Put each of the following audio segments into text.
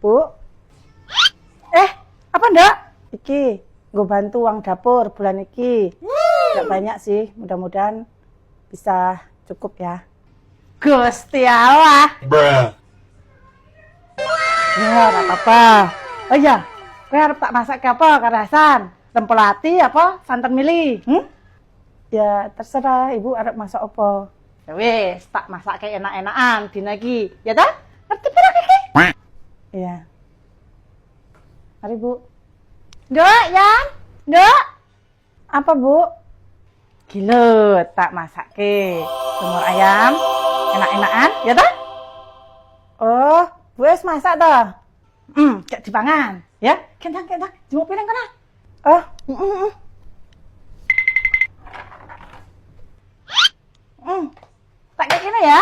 Bu. Apa ndak? Iki, gue bantu uang dapur bulan iki. Nggak banyak sih, mudah-mudahan bisa cukup ya. Gusti Allah. Ya, nggak apa-apa. Oh iya, gue harap tak masak ke apa, karasan? Tempelati apa, santan mili? Ya, terserah ibu harap masak apa. Ya wes, tak masak kayak enak-enakan, dinagi. Ya tak? Ngerti pira kiki? Iya. Mari bu. Dok, Yan? Dok? Apa bu? Gila, tak masak ke semur ayam, enak-enakan, ya tak? Oh, wes masak dah. Cek dipangan, ya? Kentang, jemuk piring kana. Oh, tak kayak gini ya.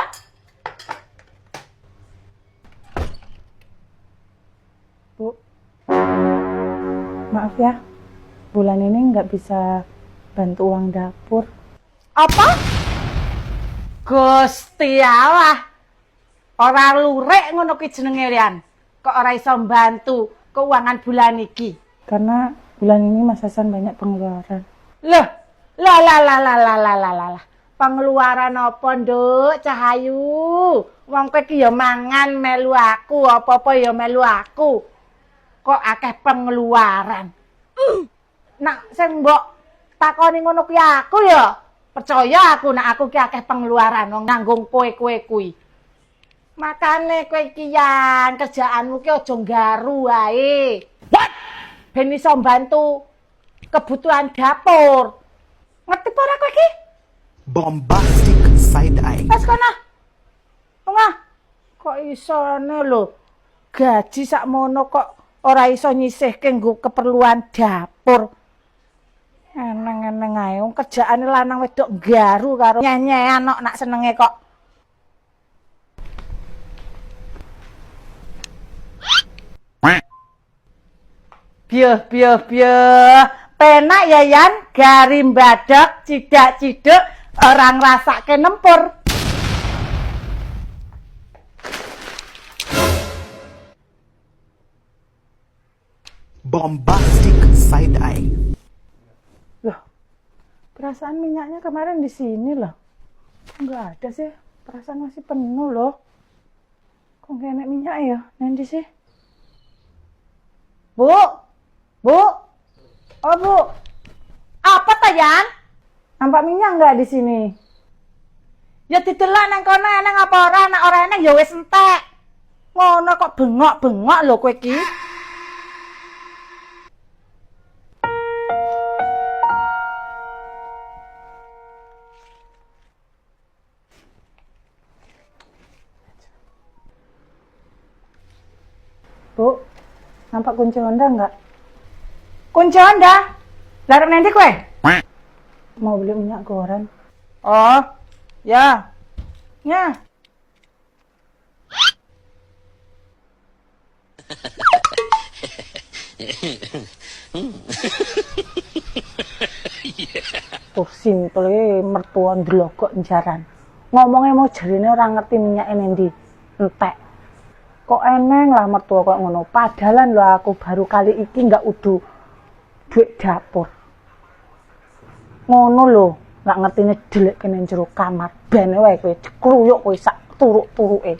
Bu, maaf ya, bulan ini nggak bisa bantu uang dapur. Apa? Gusti Allah. Ora lurek ngono ki jenenge Rian. Kok ora iso bantu keuangan bulan iki? Karena bulan ini Mas Hasan banyak pengeluaran. Loh, lah. Pengeluaran apa, Nduk? Cahayu. Wong kowe ki ya mangan melu aku, apa-apa ya melu aku. Kok akeh pengeluaran? Nak sing mbok takoni ngono ki aku ya. Percaya aku nek aku ki akeh pengeluaran wong nanggung kowe kuwi. Makane kowe iki Yan, kerjaanmu ki aja nggaru wae. What? Ben iso mbantu kebutuhan dapur. Ngerti apa ora kowe iki? Bombastic side eye. Wes kono. Tengah. Kok isone lho. Gaji sakmono kok ora iso nyisihke nggo keperluan dapur. Eneng-eneng ae wong kerjaane lanang wedok nggaru karo nyanyian nak senenge kok. Biyo. Penak ya Yan, garim badak, cidak-ciduk, orang rasake nempur. Bombastic side eye. Loh, perasaan minyaknya kemarin di sini loh. Enggak ada sih, perasaan masih penuh loh. Kok nggak enak minyak ya, nanti sih. Bu, oh bu, apa Tayan? Nampak minyak nggak di sini? Ya didelok nang kono eneng apa ora, nek ora eneng ya wis entek. Ngono kok bengok-bengok lho kowe iki. Bu, nampak kunci Honda enggak? Kunci Honda? Larep nanti kowe? Mau beli minyak goreng. Oh, ya. Ya. Tuh simple mertua ndelok njaran. Ngomongnya mau jarine ora ngerti minyake nendi. Entek. Kok eneng lah mertua kok ngono. Padalan lho aku baru kali iki nggak udu duit dapur. Ngono lho, nggak ngerti nyedelek kene jero kamar. Ben wae kowe dikruyuk kowe sak turuk-turuke.